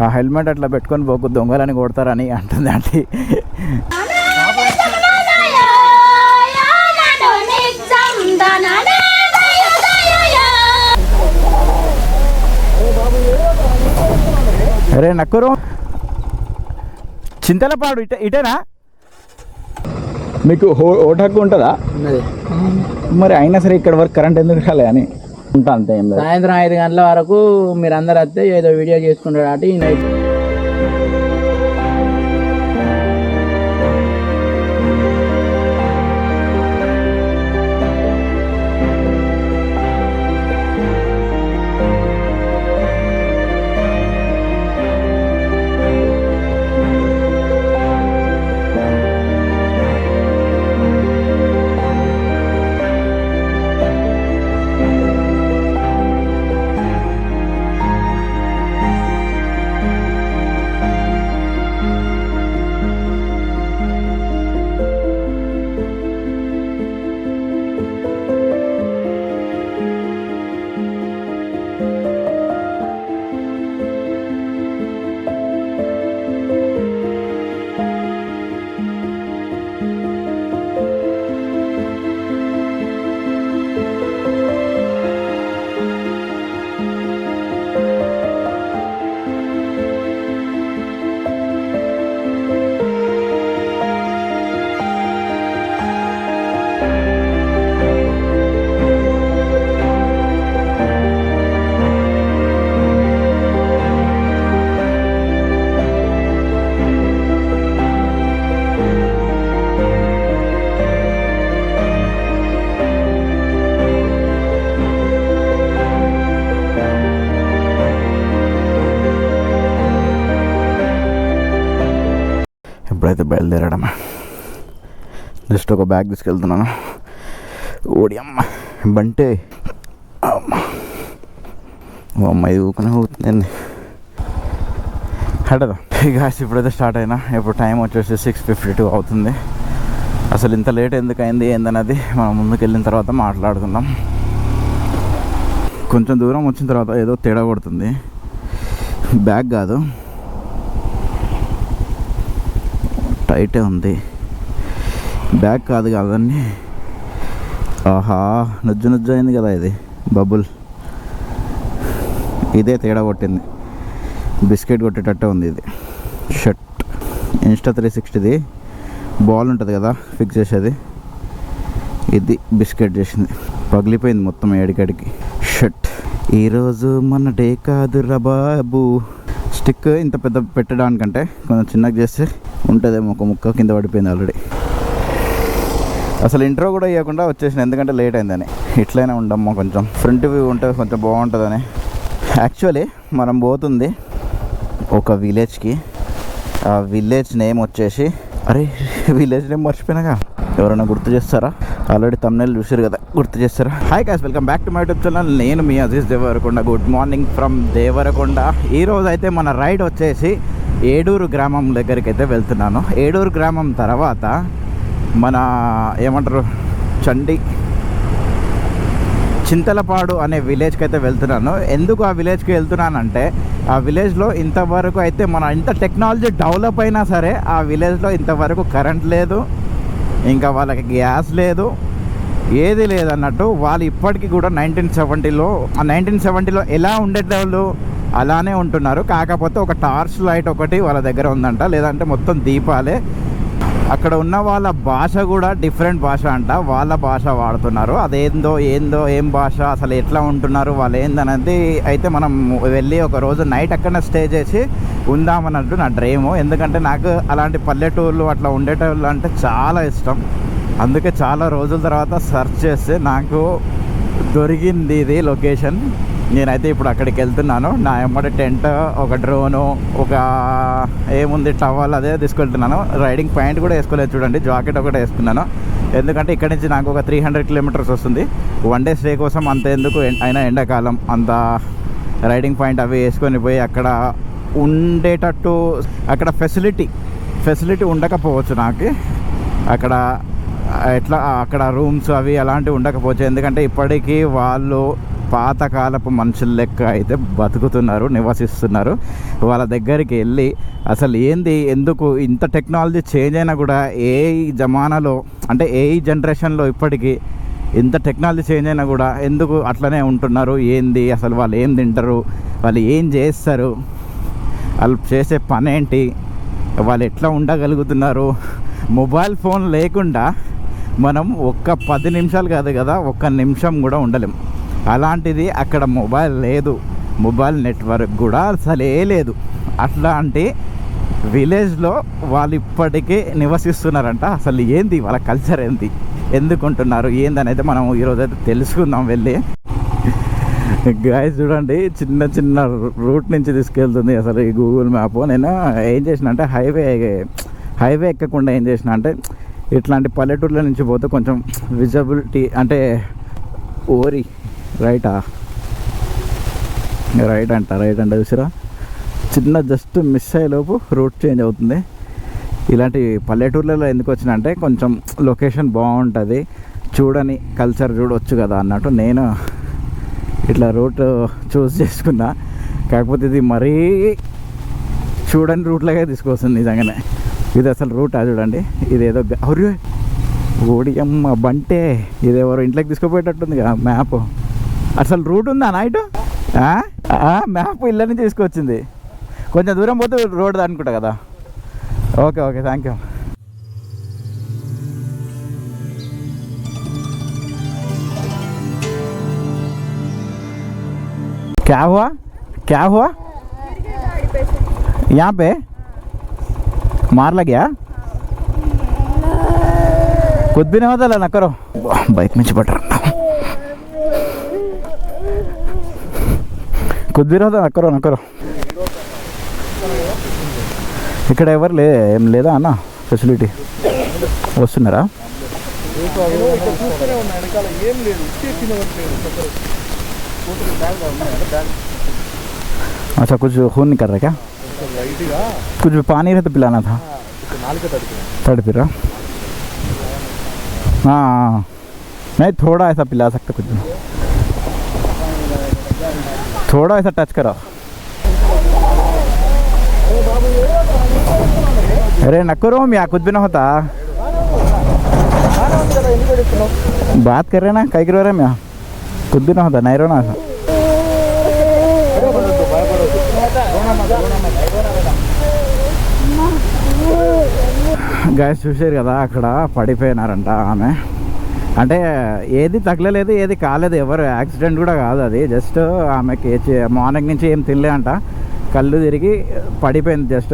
ఆ హెల్మెట్ అట్లా పెట్టుకొని పోకు దొంగలని కొడతారని అంటుంది ఆంటీ. అరే నక్కరు చింతలపాడు ఇటేనా? మీకు ఓటు హక్కు ఉంటుందా? మరి అయినా సరే ఇక్కడ వరకు కరెంట్ ఎందుకు రాలే అని ఉంటా అంతే. సాయంత్రం 5 గంటల వరకు మీరు అందరు వస్తే ఏదో వీడియో చేసుకుంటాడు అంటే ఈ నైట్ ఇప్పుడైతే బయలుదేరడం. జస్ట్ ఒక బ్యాగ్ తీసుకెళ్తున్నాను. ఓడి అమ్మ బంటే అమ్మ ఇది ఊకనే ఊతుందండి హడదా. గాస్ ఇప్పుడైతే స్టార్ట్ అయినా. ఇప్పుడు టైం వచ్చేసి 6:52 అవుతుంది. అసలు ఇంత లేట్ ఎందుకు అయింది ఏందన్నది మనం ముందుకు వెళ్ళిన తర్వాత మాట్లాడుకుందాం. కొంచెం దూరం వచ్చిన తర్వాత ఏదో తేడా కొడుతుంది. బ్యాగ్ కాదు టైటే ఉంది, బ్యాగ్ కాదు కదండి. ఆహా నుజ్జు అయింది కదా ఇది బబుల్. ఇదే తేడా కొట్టింది. బిస్కెట్ కొట్టేటట్టే ఉంది ఇది. షర్ట్ ఇన్స్టా 360ది బాల్ ఉంటుంది కదా ఫిక్స్ చేసేది, ఇది బిస్కెట్ చేసింది. పగిలిపోయింది మొత్తం ఏడికడికి. షర్ట్ ఈరోజు మన డే కాదురా బాబు. స్టిక్ ఇంత పెద్ద పెట్టడానికంటే కొంచెం చిన్నగా చేస్తే ఉంటుందేమో. ఒక ముక్క కింద పడిపోయింది ఆల్రెడీ. అసలు ఇంట్రో కూడా ఇవ్వకుండా వచ్చేసిన, ఎందుకంటే లేట్ అయిందని. ఇట్లయినా ఉండమ్మా కొంచెం ఫ్రంట్ వ్యూ ఉంటే కొంచెం బాగుంటుందని. యాక్చువల్లీ మనం పోతుంది ఒక విలేజ్కి. ఆ విలేజ్ నేమ్ వచ్చేసి, అరే విలేజ్ నేమ్ మర్చిపోయినాగా, ఎవరైనా గుర్తు చేస్తారా? ఆల్రెడీ తమ్నైల్ చూసారు కదా, గుర్తు చేస్తారా? Hi guys, welcome back to my YouTube channel. నేను మీ Aziz Devarakonda. Good morning from Devarakonda. ఈరోజు అయితే మన రైడ్ వచ్చేసి ఏడూరు గ్రామం దగ్గరికి అయితే వెళ్తున్నాను. ఏడూరు గ్రామం తర్వాత మన ఏమంటారు చింతలపాడు అనే విలేజ్కి అయితే వెళ్తున్నాను. ఎందుకు ఆ విలేజ్కి వెళ్తున్నానంటే, ఆ విలేజ్లో ఇంతవరకు అయితే ఇంత టెక్నాలజీ డెవలప్ అయినా సరే ఆ విలేజ్లో ఇంతవరకు కరెంట్ లేదు, ఇంకా వాళ్ళకి గ్యాస్ లేదు, ఏది లేదన్నట్టు. వాళ్ళు ఇప్పటికీ కూడా 1970లో ఎలా ఉండేటోళ్ళు అలానే ఉంటున్నారు. కాకపోతే ఒక టార్చ్ లైట్ ఒకటి వాళ్ళ దగ్గర ఉందంట, లేదంటే మొత్తం దీపాలే. అక్కడ ఉన్న వాళ్ళ భాష కూడా డిఫరెంట్ భాష అంట. వాళ్ళ భాష వాడుతున్నారు. అదేందో ఏం భాష, అసలు ఎట్లా ఉంటున్నారు వాళ్ళు ఏందనేది అయితే మనం వెళ్ళి ఒక రోజు నైట్ అక్కడనే స్టే చేసి ఉందామన్నట్టు నా డ్రీము. ఎందుకంటే నాకు అలాంటి పల్లెటూర్లు అట్లా ఉండేటోళ్ళు అంటే చాలా ఇష్టం. అందుకే చాలా రోజుల తర్వాత సెర్చ్ చేస్తే నాకు దొరికింది ఇది లొకేషన్. నేనైతే ఇప్పుడు అక్కడికి వెళ్తున్నాను. నా ఎమ్మటి టెంట్, ఒక డ్రోను, ఒక ఏముంది టవల్ అదే తీసుకెళ్తున్నాను. రైడింగ్ ప్యాంట్ కూడా వేసుకోలేదు చూడండి, జాకెట్ ఒకటి వేసుకున్నాను. ఎందుకంటే ఇక్కడి నుంచి నాకు ఒక 300 కిలోమీటర్స్ వస్తుంది. 1 డే స్టే కోసం అంత ఎందుకు, అయినా ఎండాకాలం అంత రైడింగ్ పాయింట్ అవి వేసుకొని పోయి అక్కడ ఉండేటట్టు అక్కడ ఫెసిలిటీ ఉండకపోవచ్చు నాకు. అక్కడ రూమ్స్ అవి అలాంటివి ఉండకపోవచ్చు. ఎందుకంటే ఇప్పటికీ వాళ్ళు పాతకాలపు మనుషుల లెక్క అయితే బతుకుతున్నారు, నివసిస్తున్నారు. వాళ్ళ దగ్గరికి వెళ్ళి అసలు ఏంది, ఎందుకు ఇంత టెక్నాలజీ చేంజ్ అయినా కూడా ఏ జమానాలో అంటే ఏ జనరేషన్లో ఇప్పటికీ ఇంత టెక్నాలజీ చేంజ్ అయినా కూడా ఎందుకు అట్లనే ఉంటున్నారు, ఏంది అసలు వాళ్ళు ఏం తింటారు, వాళ్ళు ఏం చేస్తారు, వాళ్ళు చేసే పని ఏంటి, వాళ్ళు ఎట్లా ఉండగలుగుతున్నారు. మొబైల్ ఫోన్ లేకుండా మనం ఒక్క 10 నిమిషాలు కాదు కదా, ఒక్క నిమిషం కూడా ఉండలేం. అలాంటిది అక్కడ మొబైల్ లేదు, మొబైల్ నెట్వర్క్ కూడా అసలే లేదు. అట్లాంటి విలేజ్లో వాళ్ళు ఇప్పటికీ నివసిస్తున్నారంట. అసలు ఏంది వాళ్ళ కల్చర్, ఏంది, ఎందుకు ఉంటున్నారు, ఏందనైతే మనం ఈరోజు అయితే తెలుసుకుందాం వెళ్ళి. గాయస్ చూడండి, చిన్న చిన్న రూట్ నుంచి తీసుకెళ్తుంది అసలు ఈ గూగుల్ మ్యాప్. నేను ఏం చేసిన అంటే హైవే ఎక్కకుండా ఏం చేసిన అంటే ఇట్లాంటి పల్లెటూర్ల నుంచి పోతే కొంచెం విజిబిలిటీ అంటే ఓరి రైట్ అంట చూసిరా, చిన్న జస్ట్ మిస్ అయ్యేలోపు రూట్ చేంజ్ అవుతుంది. ఇలాంటి పల్లెటూర్లలో ఎందుకు వచ్చిన అంటే కొంచెం లొకేషన్ బాగుంటుంది, చూడని కల్చర్ చూడవచ్చు కదా అన్నట్టు నేను ఇట్లా రూట్ చూస్ చేసుకున్నా. కాకపోతే ఇది మరీ చూడని రూట్లాగే తీసుకొస్తుంది నిజంగానే. ఇది అసలు రూట్ చూడండి, ఇదేదో ఓడియమ్మ బంటే, ఇదేవరో ఇంట్లోకి తీసుకుపోయేటట్టుంది కదా మ్యాప్. అసలు రూట్ ఉందా నైట్? మ్యాప్ ఇళ్ళ నుంచి తీసుకొచ్చింది, కొంచెం దూరం పోతే రోడ్ అనుకుంటా కదా. Okay thank you. क्या हुआ यहाँ पे मार लग गया? खुद भी नहीं होता ना करो, बाइक में चिपट रहा, खुद भी नहीं होता ना करो. ఇక్కడ ఎవరు ఏం లేదా అన్న ఫెసిలిటీ వస్తున్నారా? अच्छा कुछ खून नहीं कर रहा क्या? कुछ भी पानी रहे तो पिलाना था. तड़पी रहा? हाँ नहीं, थोड़ा ऐसा पिला सकते, कुछ भी थोड़ा ऐसा टच करो. अरे न करो या कुछ भी ना होता. बात कर रहे ना, कहीं कर रहे मैं, कुछ भी ना होता, नहीं रोना. గాయస్ చూసారు కదా, అక్కడ పడిపోయినారంట ఆమె. అంటే ఏది తగలలేదు, ఏది కాలేదు, ఎవరు యాక్సిడెంట్ కూడా కాదు అది. జస్ట్ ఆమెకి మార్నింగ్ నుంచి ఏం తినలే అంట, కళ్ళు తిరిగి పడిపోయింది. జస్ట్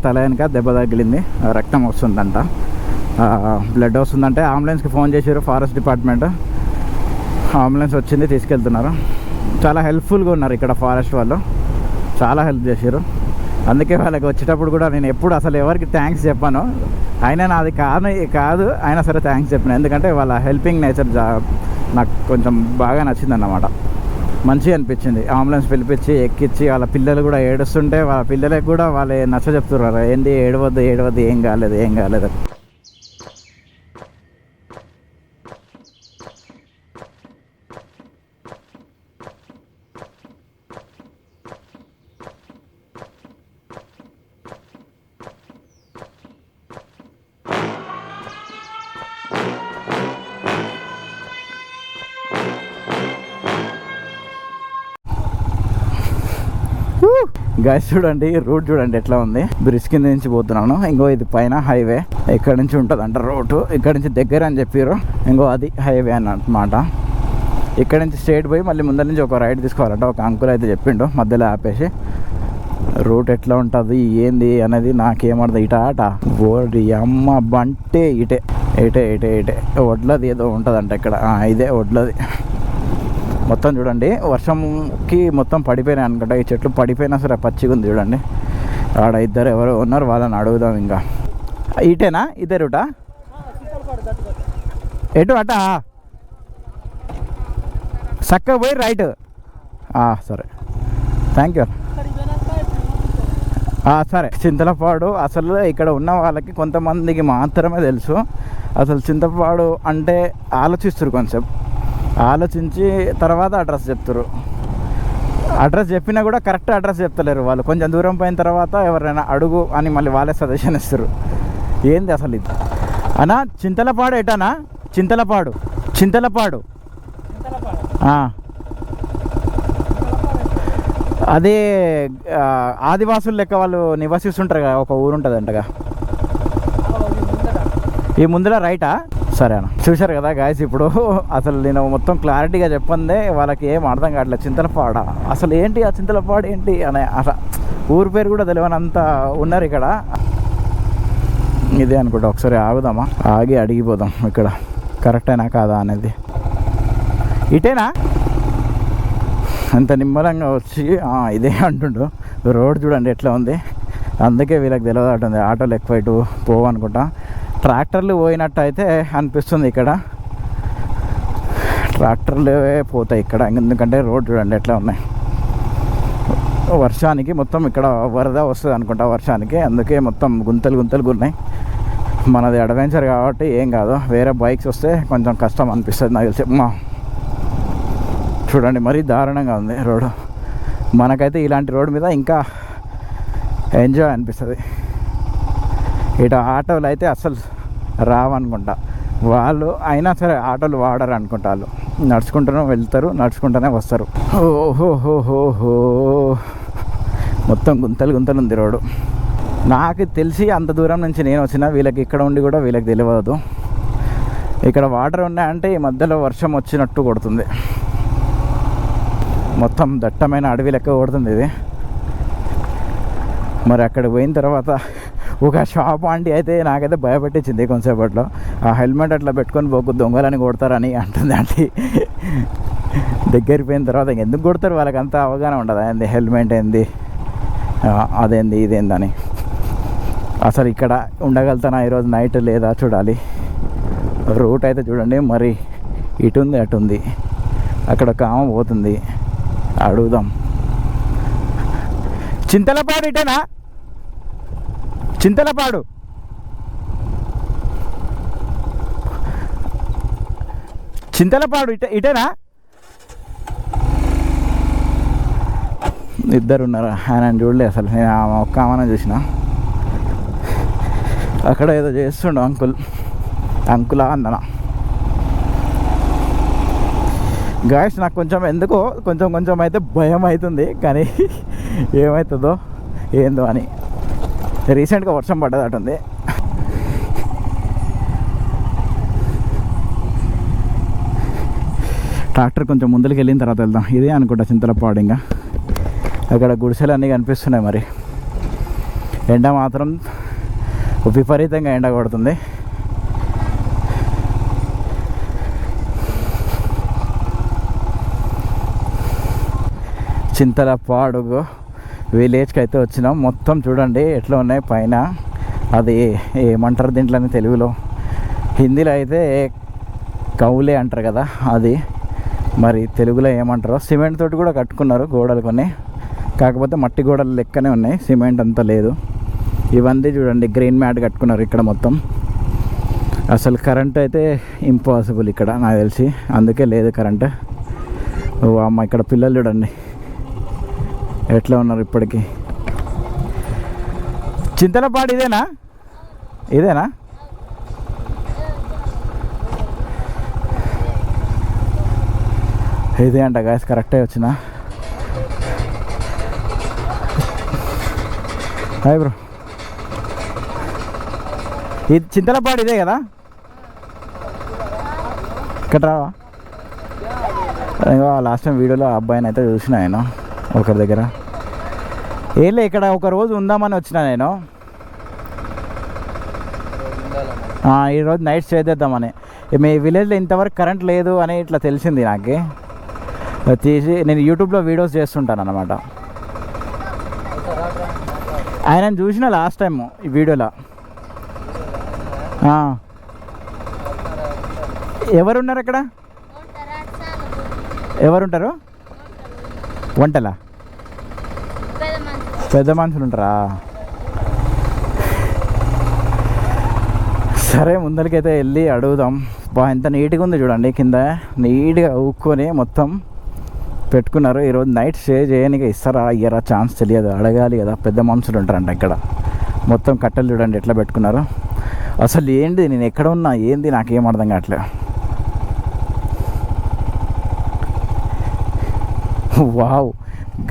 తల వెనక దెబ్బ తగిలింది, రక్తం వస్తుందంట, బ్లడ్ వస్తుందంటే అంబులెన్స్కి ఫోన్ చేశారు ఫారెస్ట్ డిపార్ట్మెంట్. అంబులెన్స్ వచ్చింది, తీసుకెళ్తున్నారు. చాలా హెల్ప్ఫుల్గా ఉన్నారు ఇక్కడ ఫారెస్ట్ వాళ్ళు, చాలా హెల్ప్ చేశారు. అందుకే వాళ్ళకి వచ్చేటప్పుడు కూడా నేను ఎప్పుడు అసలు ఎవరికి థ్యాంక్స్ చెప్పాను, అయినా నాది కాదు అయినా సరే థ్యాంక్స్ చెప్పాను. ఎందుకంటే వాళ్ళ హెల్పింగ్ నేచర్ నాకు కొంచెం బాగా నచ్చిందన్నమాట, మంచిగా అనిపించింది. అంబులెన్స్ పిలిపించి ఎక్కించి వాళ్ళ పిల్లలు కూడా ఏడుస్తుంటే వాళ్ళ పిల్లలకు కూడా వాళ్ళు నచ్చ చెప్తున్నారు, ఏంది ఏడవద్దు ఏం కాలేదు. గైస్ చూడండి, రూట్ చూడండి ఎట్లా ఉంది. బ్రిడ్జ్ కింద నుంచి పోతున్నాను, ఇంకో ఇది పైన హైవే, ఇక్కడ నుంచి ఉంటుంది అంట రోడ్డు, ఇక్కడ నుంచి దగ్గర అని చెప్పారు. ఇంకో అది హైవే అన్నమాట. ఇక్కడ నుంచి స్ట్రేట్ పోయి మళ్ళీ ముందర నుంచి ఒక రైడ్ తీసుకోవాలంట, ఒక అంకుల్ అయితే చెప్పిండు మధ్యలో ఆపేసి. రూట్ ఎట్లా ఉంటుంది ఏంది అనేది నాకేమర్థం. ఇట ఓడి అమ్మ బంటే ఇటే వడ్లది ఏదో ఉంటుందంట ఇక్కడ, ఇదే వడ్లది. మొత్తం చూడండి వర్షంకి మొత్తం పడిపోయినాయి అనుకుంటా, ఈ చెట్లు పడిపోయినా సరే పచ్చిగా ఉంది చూడండి. ఆడ ఇద్దరు ఎవరో ఉన్నారు, వాళ్ళని అడుగుదాం. ఇంకా ఇటేనా, ఇదే రూటా? ఎటు అట చక్కగా పోయి రైట్. సరే థ్యాంక్ యూ. సరే. చింతలపాడు అసలు ఇక్కడ ఉన్న వాళ్ళకి కొంతమందికి మాత్రమే తెలుసు. అసలు చింతలపాడు అంటే ఆలోచిస్తారు కొంచెం, ఆలోచించి తర్వాత అడ్రస్ చెప్తారు. అడ్రస్ చెప్పినా కూడా కరెక్ట్ అడ్రస్ చెప్తలేరు వాళ్ళు. కొంచెం దూరం పోయిన తర్వాత ఎవరైనా అడుగు అని మళ్ళీ వాళ్ళే సజెషన్ ఇస్తారు. ఏంది అసలు ఇది అన్నా? చింతలపాడు ఎటానా? చింతలపాడు అదే ఆదివాసులు లెక్క వాళ్ళు నివసిస్తుంటారు కదా, ఒక ఊరు ఉంటుంది అంటగా. ఈ ముందులో రైటా? సరే అన్న, చూశారు కదా గాయస్. ఇప్పుడు అసలు నేను మొత్తం క్లారిటీగా చెప్పందే వాళ్ళకి ఏం అర్థం కావట్లేదు. చింతలపాడ అసలు ఏంటి, ఆ చింతలపాడు ఏంటి అనే అసలు ఊరి పేరు కూడా తెలియనంత ఉన్నారు ఇక్కడ. ఇదే అనుకుంటా, ఒకసారి ఆగుదామా, ఆగి అడిగిపోదాం ఇక్కడ కరెక్టేనా కాదా అనేది. ఇటేనా? అంత నిమ్మలంగా వచ్చి ఇదే అంటుండు. రోడ్ చూడండి ఎట్లా ఉంది. అందుకే వీళ్ళకి తెలియదు అటుంది. ఆటోలు ఎక్కువ ఇటు పోవనుకుంటా. ట్రాక్టర్లు పోయినట్టు అయితే అనిపిస్తుంది ఇక్కడ. ట్రాక్టర్లే పోతాయి ఇక్కడ, ఎందుకంటే రోడ్ చూడండి ఎట్లా ఉన్నాయి. వర్షానికి మొత్తం ఇక్కడ వరద వస్తుంది అనుకుంటా వర్షానికి, అందుకే మొత్తం గుంతలు ఉన్నాయి. మనది అడ్వెంచర్ కాబట్టి ఏం కాదు. వేరే బైక్స్ వస్తే కొంచెం కష్టం అనిపిస్తుంది నాకు తెలిసి. చూడండి మరీ దారుణంగా ఉంది రోడ్డు. మనకైతే ఇలాంటి రోడ్డు మీద ఇంకా ఎంజాయ్ అనిపిస్తుంది. ఇటు ఆటోలు అయితే అస్సలు రావనుకుంటా. వాళ్ళు అయినా సరే ఆటోలు వాడరు అనుకుంటా. వాళ్ళు నడుచుకుంటూనే వెళ్తారు, నడుచుకుంటూనే వస్తారు. ఓహోహోహో, మొత్తం గుంతలు ఉంది రోడ్డు. నాకు తెలిసి అంత దూరం నుంచి నేను వచ్చిన, వీళ్ళకి ఇక్కడ ఉండి కూడా వీళ్ళకి తెలియదు. ఇక్కడ వాటర్ ఉన్నాయంటే ఈ మధ్యలో వర్షం వచ్చినట్టు కొడుతుంది. మొత్తం దట్టమైన అడవి లెక్క కొడుతుంది ఇది. మరి అక్కడికి పోయిన తర్వాత ఒక షాప్ ఆంటీ అయితే నాకైతే భయపెట్టించింది కొంతసేపట్లో. ఆ హెల్మెట్ అట్లా పెట్టుకొని పోకు, దొంగలని కొడతారని అంటుంది ఆంటీ. దగ్గరికి పోయిన తర్వాత ఎందుకు కొడతారు, వాళ్ళకి అంత అవగాహన ఉండదు. ఏంది హెల్మెట్ ఏంది, అదేంది ఇదేందని. అసలు ఇక్కడ ఉండగలుగుతానా ఈరోజు నైట్ లేదా చూడాలి. రూట్ అయితే చూడండి మరి ఇటుంది అటుంది. అక్కడ ఒక ఆమె పోతుంది, అడుగుదాం. చింతలపాడు ఇటేనా? చింతలపాడు ఇటేనా? ఇద్దరు ఉన్నారా? ఆయన చూడలే అసలు. నేను ఒక్క ఆమెను చూసిన. అక్కడ ఏదో చేస్తుండు అంకులా అన్న. గాయస్ నాకు కొంచెం ఎందుకో కొంచెం అయితే భయం అవుతుంది, కానీ ఏమవుతుందో ఏందో అని. రీసెంట్గా వర్షం పడ్డదటుంది. ట్రాక్టర్ కొంచెం ముందుకు వెళ్ళిన తర్వాత వెళ్దాం. ఇదే అనుకుంటా చింతలపాడు. ఇంకా అక్కడ గుడిసెలు అన్నీ కనిపిస్తున్నాయి. మరి ఎండ మాత్రం విపరీతంగా ఎండ కొడుతుంది. చింతలపాడు విలేజ్కి అయితే వచ్చినాం. మొత్తం చూడండి ఎట్లా ఉన్నాయి పైన. అది ఏమంటారు దీంట్లోనే తెలుగులో, హిందీలో అయితే కౌలే అంటారు కదా అది. మరి తెలుగులో ఏమంటారో. సిమెంట్ తోటి కూడా కట్టుకున్నారు గోడలు కొన్ని, కాకపోతే మట్టి గోడలు లెక్కనే ఉన్నాయి, సిమెంట్ అంతా లేదు. ఇవన్నీ చూడండి గ్రీన్ మ్యాట్ కట్టుకున్నారు ఇక్కడ మొత్తం. అసలు కరెంట్ అయితే ఇంపాసిబుల్ ఇక్కడ నాకు తెలిసి, అందుకే లేదు కరెంట్. అమ్మ ఇక్కడ పిల్లలు చూడండి ఎట్లా ఉన్నారు ఇప్పటికీ. చింతలపాడు ఇదేనా? ఇదే అంట గాయస్, కరెక్టే వచ్చిన. హాయ్ బ్రో, ఇది చింతలపాడు ఇదే కదా? ఇక్కడ రావా? లాస్ట్ టైం వీడియోలో అబ్బాయిని అయితే చూసిన నేను ఒకరి దగ్గర. ఏలే ఇక్కడ ఒక రోజు ఉందామని వచ్చిన నేను. ఈరోజు నైట్ స్టే చేద్దామని. మీ విలేజ్లో ఇంతవరకు కరెంట్ లేదు అని ఇట్లా తెలిసింది నాకు. తీసి నేను యూట్యూబ్లో వీడియోస్ చేస్తుంటాను అన్నమాట. ఆయనను చూసిన లాస్ట్ టైం ఈ వీడియోలో. ఎవరున్నారు అక్కడ? ఎవరుంటారు? వంటలా? పెద్ద మనుషులు ఉంటారా? సరే ముందరికైతే వెళ్ళి అడుగుదాం. ఎంత నీట్గా ఉంది చూడండి, కింద నీట్గా ఊక్కొని మొత్తం పెట్టుకున్నారు. ఈరోజు నైట్ స్టే చేయడానికి ఇస్తారా ఇయ్యరా ఛాన్స్ తెలియదు, అడగాలి కదా, పెద్ద మనుషులు ఉంటారంట ఇక్కడ. మొత్తం కట్టెలు చూడండి ఎట్లా పెట్టుకున్నారు. అసలు ఏంటి, నేను ఎక్కడ ఉన్నా ఏంది నాకేం అర్థం కావట్లేదు. వావ్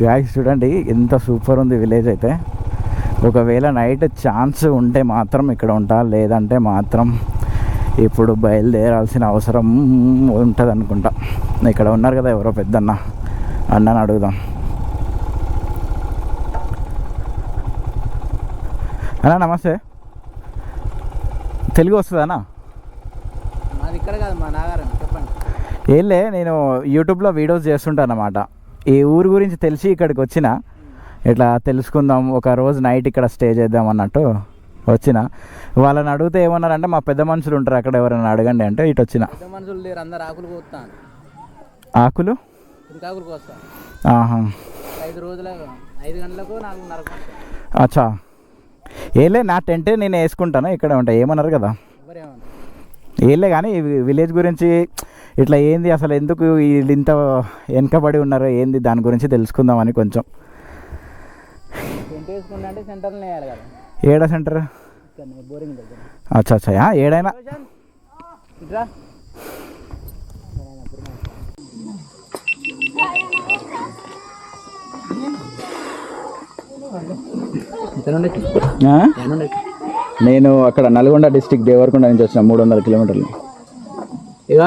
గాయ్స్ చూడండి ఎంత సూపర్ ఉంది విలేజ్ అయితే. ఒకవేళ నైట్ ఛాన్స్ ఉంటే మాత్రం ఇక్కడ ఉంటా, లేదంటే మాత్రం ఇప్పుడు బయలుదేరాల్సిన అవసరం ఉంటుంది అనుకుంటా. ఇక్కడ ఉన్నారు కదా ఎవరో పెద్దన్న, అన్నని అడుగుదాం. అన్నా నమస్తే, తెలుగు వస్తుందన్నా? మాది ఇక్కడ కాదు, మా నాగారం. చెప్పండి. ఏంలే, నేను యూట్యూబ్లో వీడియోస్ చేస్తుంటాను అన్నమాట. ఈ ఊరు గురించి తెలిసి ఇక్కడికి వచ్చిన, ఇట్లా తెలుసుకుందాం, ఒక రోజు నైట్ ఇక్కడ స్టే చేద్దాం అన్నట్టు వచ్చిన. వాళ్ళని అడిగితే ఏమన్నారంటే మా పెద్ద మనుషులు ఉంటారు అక్కడ, ఎవరైనా అడగండి అంటే ఇటు వచ్చిన. పెద్ద మనుషులు లేరు, అందరు ఆకులు కోస్తాను. ఆకులు ఆకులు కోస్తాను. 5 రోజుల 5 గంటలకు 4:30. అచ్చా, ఏలే నా టెంటే నేను వేసుకుంటాను, ఇక్కడ ఉంటా, ఏమన్నారు కదా. ఏలే కానీ విలేజ్ గురించి ఇట్లా ఏంది అసలు, ఎందుకు వీళ్ళు ఇంత వెనకబడి ఉన్నారో ఏంది, దాని గురించి తెలుసుకుందామని కొంచెం. అంటే సెంటర్లో వేయాలి కదా. ఏడా సెంటర్? బోరింగ్ దగ్గర. అచ్చా అచ్చా, ఏడైనా నేను అక్కడ నల్గొండ డిస్టిక్ దేవరకొండ నుంచి వచ్చిన 300 కిలోమీటర్లు. ఇక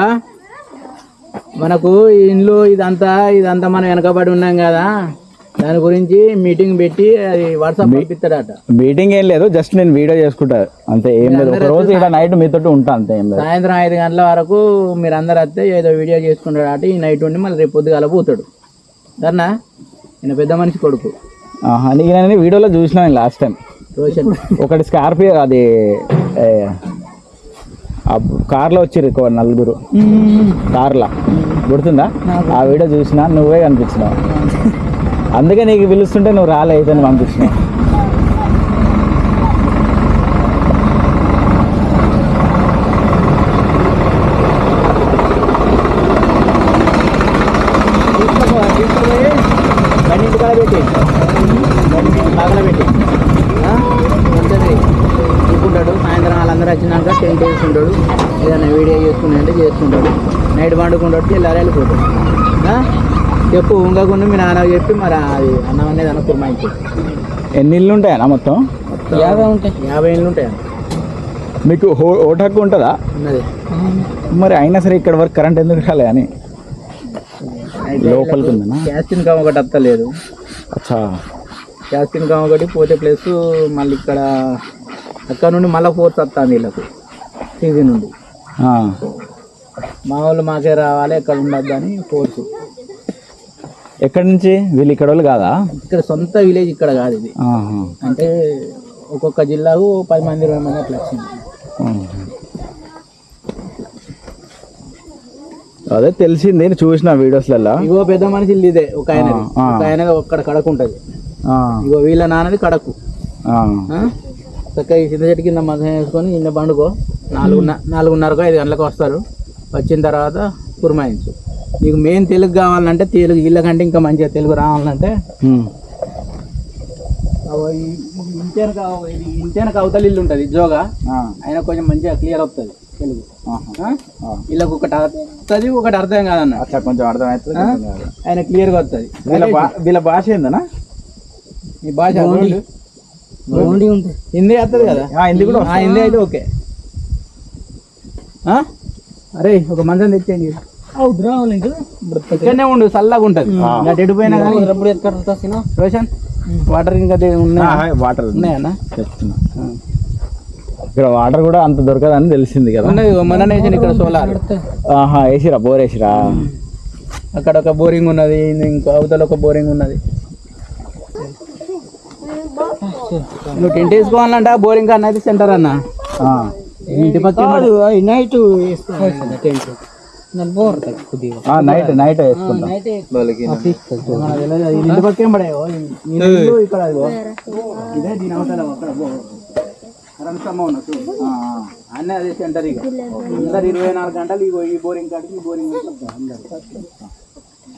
మనకు ఇంట్లో ఇదంతా మనం వెనకబడి ఉన్నాం కదా, దాని గురించి మీటింగ్ పెట్టి అది వాట్సాప్ పంపిస్తాడట. మీటింగ్ ఏం లేదు, జస్ట్ నేను వీడియో చేసుకుంటా అంతే, ఏం లేదు. ఒక రోజు ఇక్కడ నైట్ మీతో ఉంటా అంతే, ఏం లేదు. సాయంత్రం 5 గంటల వరకు మీరు అందరు వస్తే ఏదో వీడియో చేసుకుంటాడట. ఈ నైట్ ఉండి మళ్ళీ రేపు పొద్దుగాల పోతాడు. సరేనా? నేను పెద్ద మనిషి కొడుకు. నేను వీడియోలో చూసినా లాస్ట్ టైం. రోషన్ ఒకటి స్కార్పియో, అది కార్లో వచ్చిర్రు 4 కార్లా, గుర్తుందా? ఆ వీడియో చూసినా, నువ్వే కనిపించినావు. అందుకే నీకు పిలుస్తుంటే నువ్వు రాలే, అయితే నువ్వు పంపించినావు. బండి ఇంటికాడ పెట్టి బాగా పెట్టి చూసుకుంటాడు. సాయంత్రం వాళ్ళందరూ వచ్చినాక టెంట్ వేసుకుంటాడు, ఏదైనా వీడియో చేసుకున్నాడంటే చేసుకుంటాడు. నైట్ పండుకుంటాడు, తెల్లారి వెళ్ళిపోతాడు. చెప్పు ఉంగకుండా మీ నాన్న చెప్పి మరి అది అన్నం అనేది అనుకుర్మాయించు. ఎన్ని ఇళ్ళు ఉంటాయన్నా మొత్తం? 50 ఉంటాయి. 50 ఇళ్ళు ఉంటాయన్న. మీకు ఓటు హక్కు ఉంటుందా? ఉన్నది. మరి అయినా సరే ఇక్కడ వరకు కరెంట్ ఎందుకు రాలే అని లోపలికి ఉందన్నా. గ్యాస్ ఇన్కమ్ ఒకటి వస్తలేదు. అచ్చా, గ్యాస్ ఇన్కమ్ ఒకటి పోతే ప్లస్ మళ్ళీ ఇక్కడ అక్కడ నుండి మళ్ళీ ఫోర్స్ వస్తుంది వీళ్ళకు సీజన్ నుండి. మా వాళ్ళు మాకే రావాలి, ఎక్కడ ఉండద్దు అని ఫోర్స్. ఎక్కడి నుంచి? వీళ్ళు ఇక్కడ వాళ్ళు కాదా? ఇక్కడ సొంత విలేజ్ ఇక్కడ కాదు ఇది. అంటే ఒక్కొక్క జిల్లాకు 10 మంది 20 మంది అట్లా వచ్చింది. అదే తెలిసింది, చూసిన వీడియోస్లలో. ఇగో పెద్ద మనిషి ఇదే, ఒక ఆయన ఒక్కడ కడకు ఉంటుంది. ఇగో వీళ్ళ నాన్నది కడకు. చక్కగా ఈ చింత చెట్టు కింద మధ్య వేసుకొని ఇన్న పండుకో 4:30 5 గంటలకు వస్తారు. వచ్చిన తర్వాత పురమాయించు. నీకు మెయిన్ తెలుగు కావాలంటే, తెలుగు వీళ్ళకంటే ఇంకా మంచిగా తెలుగు రావాలంటే ఇంటేనక అవతల ఇల్లు ఉంటుంది జోగా, ఆయన కొంచెం మంచిగా క్లియర్ అవుతుంది తెలుగు. వీళ్ళకి ఒకటి వస్తుంది, ఒకటి అర్థం కాదన్న. అట్లా కొంచెం అర్థం అవుతుంది, ఆయన క్లియర్గా వస్తుంది. వీళ్ళ భాష ఏందన్నా? ఈ భాష హిందీ వస్తుంది కదా? హిందీ కూడా, హిందీ అయితే ఓకే. అరే ఒక మంచం తెచ్చేయండి, ఇక్కడనే ఉండు, చల్లగా ఉంటుంది. ఎడిపోయినా కానీ రోషన్ వాటర్ ఇంకా ఉన్నాయి, వాటర్ ఉన్నాయన్నా. ఇక్కడ వాటర్ కూడా అంత దొరకదని తెలిసింది కదా. మన వేసిన ఇక్కడ సోలార్ వేసిరా, బోర్ వేసిరా. అక్కడ ఒక బోరింగ్ ఉన్నది, ఇంకో అవతల ఒక బోరింగ్ ఉన్నది. నువ్వు టెంట్ వేసుకోవాలంటే బోరింగ్ అన్నది సెంటర్ అన్న. ఇంటి పక్క నైట్ నైట్ నైట్ వేసుకుంటాం. ఇంటి పక్క ఏం పడే ఇక్కడ ఇదే దీని అవతల అక్కడ అన్నీ అదే సెంటర్ ఇక అందరు 24 గంటలు ఈ బోరింగ్ కాడికి ఈ బోరింగ్ అందరు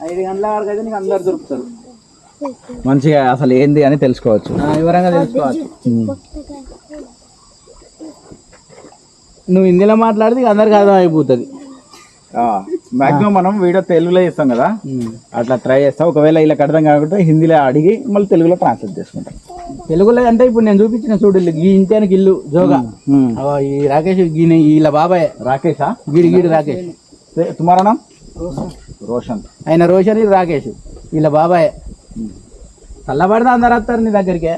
5 గంటల వరకు అయితే నీకు అందరు దొరుకుతారు. మంచిగా అసలు ఏంది అని తెలుసుకోవచ్చు. వివరంగా తెలుసుకోవచ్చు. నువ్వు హిందీలో మాట్లాడితే ఇక అందరికి అర్థం అయిపోతుంది. మాక్సిమం మనం వీడియో తెలుగులో ఇస్తాం కదా, అట్లా ట్రై చేస్తాం. ఒకవేళ ఇలా అర్థం కాకుండా హిందీలో అడిగి మళ్ళీ తెలుగులో ట్రాన్స్లేట్ చేసుకుంటాం. తెలుగులో అంటే ఇప్పుడు నేను చూపించిన చూడు ఈ ఇంటానికి ఇల్లు జోగా ఈ రాకేష్ వీళ్ళ బాబాయ్ రాకేషా? గీడి రాకేష్. తుమారా నామ్? రోషన్. ఆయన రోషన్, ఇది రాకేష్, వీళ్ళ బాబాయ్. చల్లబడితే అందరు వస్తారు నీ దగ్గరికి.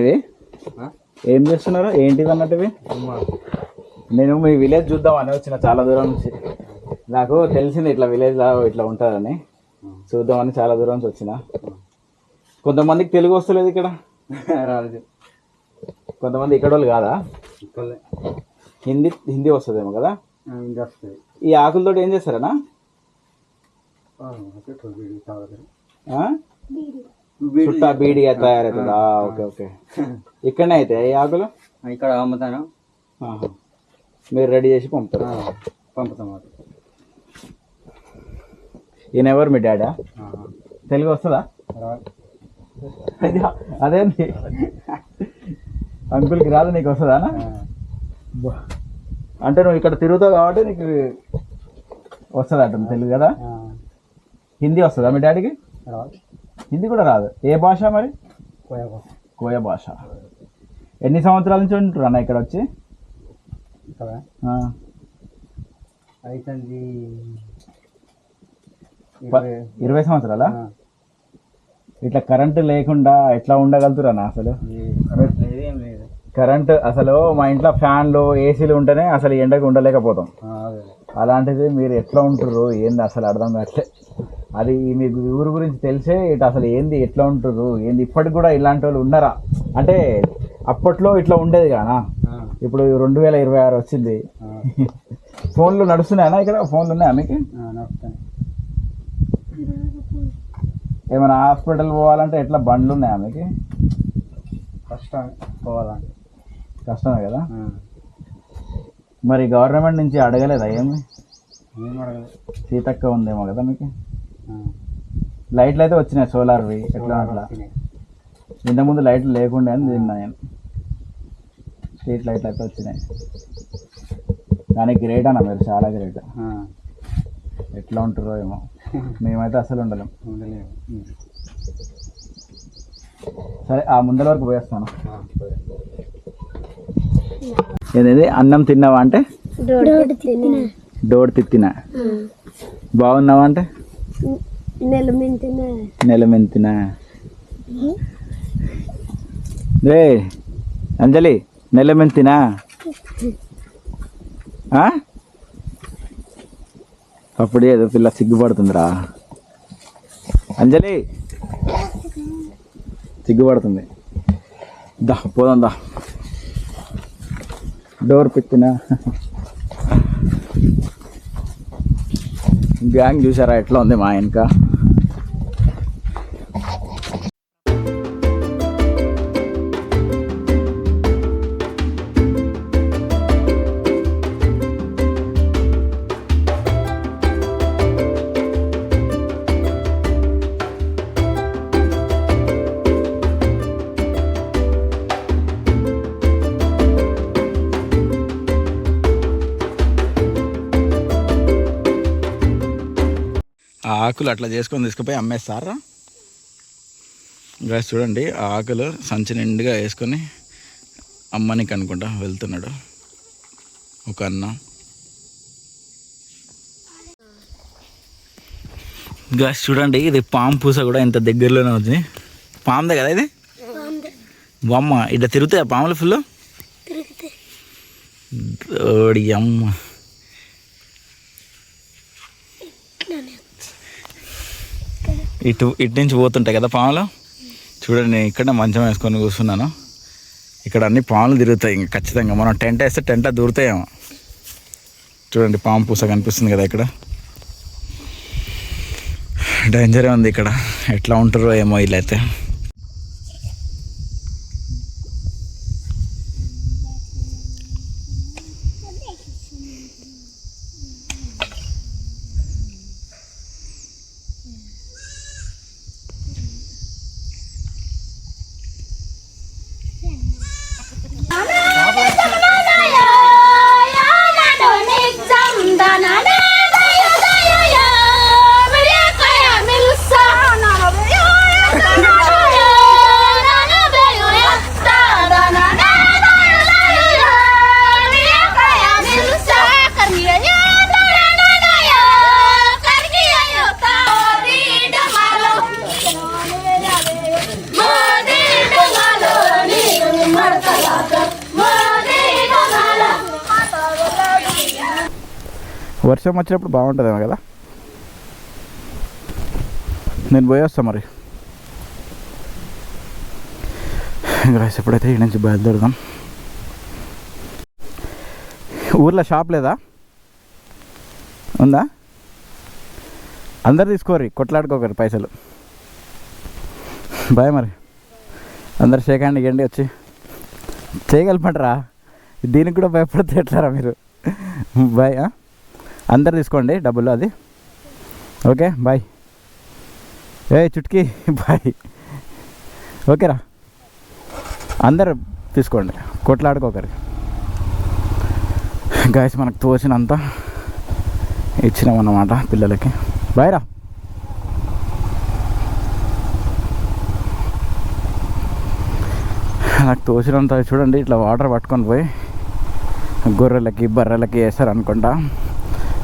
ఇవి ఏం చేస్తున్నారు, ఏంటిది అన్నట్టు? ఇవి నేను మీ విలేజ్ చూద్దామని వచ్చిన, చాలా దూరం నుంచి. నాకు తెలిసింది ఇట్లా విలేజ్ ఇట్లా ఉంటుందని, చూద్దామని చాలా దూరం నుంచి వచ్చిన. కొంతమందికి తెలుగు వస్తలేదు ఇక్కడ, కొంతమంది ఇక్కడ వాళ్ళు కాదా? హిందీ వస్తుందేమో కదా. ఈ ఆకులతో ఏం చేస్తారనా? చుట్టా బీడిగా తయారవుతుందా? Okay okay. ఇక్కడనే అయితే ఈ ఆకులు ఇక్కడ అమ్ముతాను, మీరు రెడీ చేసి పంపుతారు? పంపుతాం. ఈయన ఎవరు, మీ డాడా? తెలుగు వస్తుందా? అదేంటి అంకుల్కి రాదు, నీకు వస్తుందా? అంటే నువ్వు ఇక్కడ తిరుగుతావు కాబట్టి నీకు వస్తుంది అటు తెలుగు కదా. హిందీ వస్తుందా మీ డాడీకి? హిందీ కూడా రాదు. ఏ భాష మరి? కోయ భాష. ఎన్ని సంవత్సరాల నుంచి ఉంటున్నారు అన్న ఇక్కడ వచ్చి? 20 సంవత్సరాలా? ఇట్లా కరెంటు లేకుండా ఎట్లా ఉండగలుగుతారన్నా అసలు? కరెంటు అసలు మా ఇంట్లో ఫ్యాన్లు ఏసీలు ఉంటేనే అసలు ఎండకు ఉండలేకపోతాం. అలాంటిది మీరు ఎట్లా ఉంటుర్రు ఏంది అసలు అర్థం కావట్లే. అది మీకు ఊరు గురించి తెలిసే ఇటు అసలు ఏంది ఎట్లా ఉంటుర్రు ఏంది, ఇప్పటికి కూడా ఇలాంటి వాళ్ళు ఉన్నారా? అంటే అప్పట్లో ఇట్లా ఉండేది కానా, ఇప్పుడు 2026 వచ్చింది. ఫోన్లు నడుస్తున్నాయన్నా ఇక్కడ? ఫోన్లు ఉన్నాయా మీకు? ఏమైనా హాస్పిటల్ పోవాలంటే ఎట్లా బండ్లు ఉన్నాయా మీకు? కష్టం పోవాలంటే, కష్టమే కదా. మరి గవర్నమెంట్ నుంచి అడగలేదా ఏమి? సీతక్క ఉందేమో కదా మీకు. లైట్లు అయితే వచ్చినాయి సోలార్వి, ఎట్లా అట్లా. ఇంతకుముందు లైట్లు లేకుండే అని తిన్నా నేను. స్ట్రీట్ లైట్లు అయితే వచ్చినాయి. కానీ గ్రేట్ అన్న మీరు, చాలా గ్రేట్. ఎట్లా ఉంటారో ఏమో, మేమైతే అసలు ఉండలేము. సరే ఆ ముందల వరకు పోయేస్తాను. ఏదేది అన్నం తిన్నావా అంటే? డోడ్ తిత్తినా. బాగున్నావా అంటే? నెలమెంతినా. రే అంజలి, నెలమెంతినా? అప్పుడే ఏదో పిల్ల సిగ్గుపడుతుందిరా. అంజలి సిగ్గుపడుతుంది. దా పోదాం దా. డోర్ పెట్టినా గ్యాంగ్ చూసారా ఎట్లా ఉంది మా వెనక. ఆ ఆకులు అట్లా చేసుకొని తీసుకుపోయి అమ్మేస్తారా గాయస్. చూడండి ఆ ఆకులు సంచి నిండుగా వేసుకొని అమ్మనికి అనుకుంటా వెళ్తున్నాడు ఒక అన్న. గాయస్ చూడండి ఇది పాము పూస కూడా ఇంత దగ్గరలోనే ఉంది. పాముదే కదా ఇది? అమ్మ ఇట్లా తిరుగుతాయి పాములు ఫుల్. ఓడి అమ్మ. ఇటు నుంచి పోతుంటాయి కదా పాములు. చూడండి నేను ఇక్కడ మంచం వేసుకొని కూర్చున్నాను. ఇక్కడ అన్ని పాములు తిరుగుతాయి ఇంకా ఖచ్చితంగా. మనం టెంట్ వేస్తే టెంట్లో దూరుతాయేమో. చూడండి పాము పూస కనిపిస్తుంది కదా ఇక్కడ. డేంజరే ఉంది ఇక్కడ. ఎట్లా ఉంటారో ఏమో వీళ్ళైతే. వర్షం వచ్చినప్పుడు బాగుంటుందేమో కదా. నేను పోయి వస్తాను మరి. గాయస్ ఎప్పుడైతే ఈ నుంచి బయలుదేరదాం. ఊర్లో షాప్ లేదా? ఉందా? అందరు తీసుకోరు, కొట్లాడుకోకరు పైసలు. బాయ్ మరి. అందరు షేక్ హ్యాండ్ ఇవ్వండి వచ్చి. చేయగలపంటారా? దీనికి కూడా భయపడితే ఎట్లారా మీరు? బాయ్. అందరు తీసుకోండి డబ్బులు అది. Okay bye. చుట్కీ బాయ్. ఓకేరా అందరు తీసుకోండి, కొట్లాడుకోకరి. గాయస్ మనకు తోచినంత ఇచ్చినామన్నమాట పిల్లలకి. బాయ్ రా. నాకు తోచినంత చూడండి. ఇట్లా వాటర్ పట్టుకొని పోయి గొర్రెలకి బర్రెలకి వేస్తారు అనుకుంటా.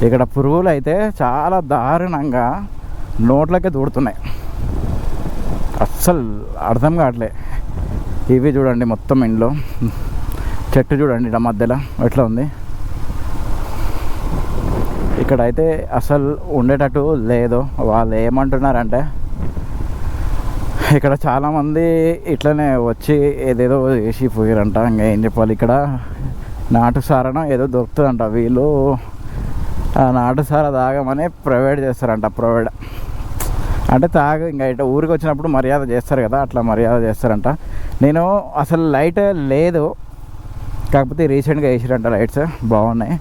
ఇక్కడ పురుగులు అయితే చాలా దారుణంగా నోట్లకే దూడుతున్నాయి. అస్సలు అర్థం కావట్లే. ఇవి చూడండి మొత్తం ఇంట్లో. చెట్టు చూడండి ఇక్కడ మధ్యలో ఎట్లా ఉంది. ఇక్కడైతే అసలు ఉండేటట్టు లేదు. వాళ్ళు ఏమంటున్నారంటే ఇక్కడ చాలామంది ఇట్లనే వచ్చి ఏదేదో వేసి పోయారంట. ఇంకా ఏం చెప్పాలి. ఇక్కడ నాటు సారణ ఏదో దొరుకుతుందంట. వీళ్ళు ఆ నాటు సార తాగమని ప్రొవైడ్ చేస్తారంట. ప్రొవైడ్ అంటే ఇంకా ఇట్లా ఊరికి వచ్చినప్పుడు మర్యాద చేస్తారు కదా, అట్లా మర్యాద చేస్తారంట. నేను అసలు లైట్ లేదు, కాకపోతే రీసెంట్గా వేసిరంట లైట్స్ బాగున్నాయి.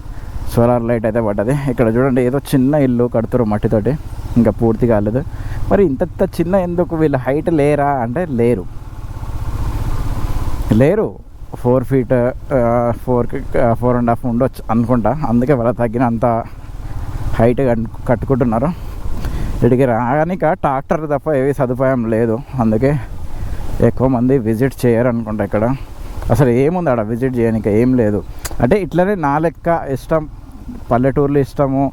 సోలార్ లైట్ అయితే పడ్డది. ఇక్కడ చూడండి ఏదో చిన్న ఇల్లు కడుతురు మట్టితోటి, ఇంకా పూర్తి కాలేదు. మరి ఇంత చిన్న ఎందుకు? వీళ్ళు హైట్ లేరా అంటే లేరు 4 feet 4.5 ఉండొచ్చు అనుకుంటా. అందుకే వాళ్ళ తగ్గినంత హైట్ కట్టుకుంటున్నారు. ఇక్కడికి రాగానిక ట్రాక్టర్ తప్ప ఏవి సదుపాయం లేదు. అందుకే ఎక్కువ మంది విజిట్ చేయరు అనుకుంటా. ఇక్కడ అసలు ఏముంది ఆడ విజిట్ చేయడానికి? ఏం లేదు. అంటే ఇట్లనే నా లెక్క ఇష్టం, పల్లెటూర్లు ఇష్టము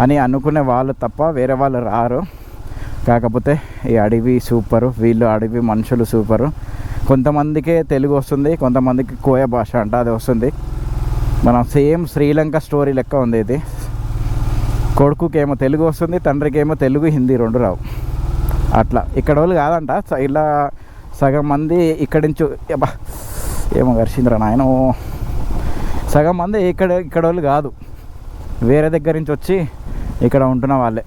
అని అనుకునే వాళ్ళు తప్ప వేరే వాళ్ళు రారు. కాకపోతే ఈ అడవి సూపరు, వీళ్ళు అడవి మనుషులు సూపరు. కొంతమందికే తెలుగు వస్తుంది, కొంతమందికి కోయ భాష అంట అది వస్తుంది. మనం సేమ్ శ్రీలంక స్టోరీ లెక్క ఉంది ఇది. కొడుకుకి ఏమో తెలుగు వస్తుంది, తండ్రికి ఏమో తెలుగు హిందీ రెండు రావు. అట్లా ఇక్కడ వాళ్ళు కాదంట. ఇలా సగం మంది ఇక్కడి నుంచి ఏమో ఘర్షింద్ర నాయన, సగం మంది ఇక్కడ వాళ్ళు కాదు, వేరే దగ్గర నుంచి వచ్చి ఇక్కడ ఉంటున్న వాళ్ళే.